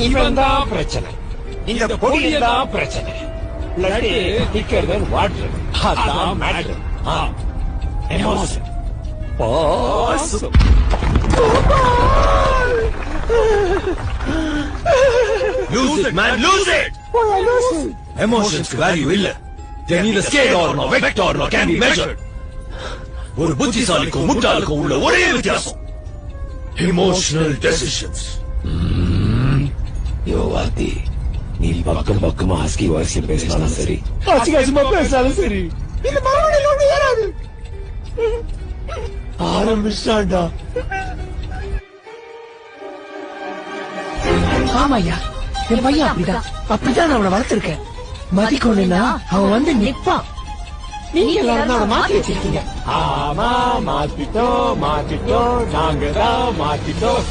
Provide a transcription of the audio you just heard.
இவன் தான் பிரச்சனை. இந்த பொடியன் தான் பிரச்சனை. blood thicker than water. அதான் matter. Emotion. Awesome. Lose it, man, lose it! Emotions value illa. They need a scale or no vector or can be measured. ஒரு புத்திசாலிக்கும் முட்டாளுக்கும் உள்ள ஒரே வித்தியாசம் emotional decisions. யோவாதி, நீ பக்கம் பக்கமா ஆஸ்கி வாய்ஸ்ல பேசினாலும் சரி, ஆசிகாசமா பேசினாலும் சரி, இந்த மறுபடியும் ஒண்ணு ஏறாது. ஆரம்பிச்சாண்டா. ஆமாய்யா, என் பையன் அப்படிதான் நான் அவனை வளர்த்திருக்கேன். மதிக்கொண்டுனா அவன் வந்து நிப்பான். நீங்க எல்லாரும் அவனை மாத்தி வச்சிருக்கீங்க. ஆமா, மாத்திட்டோம், நாங்க தான் மாத்திட்டோம்.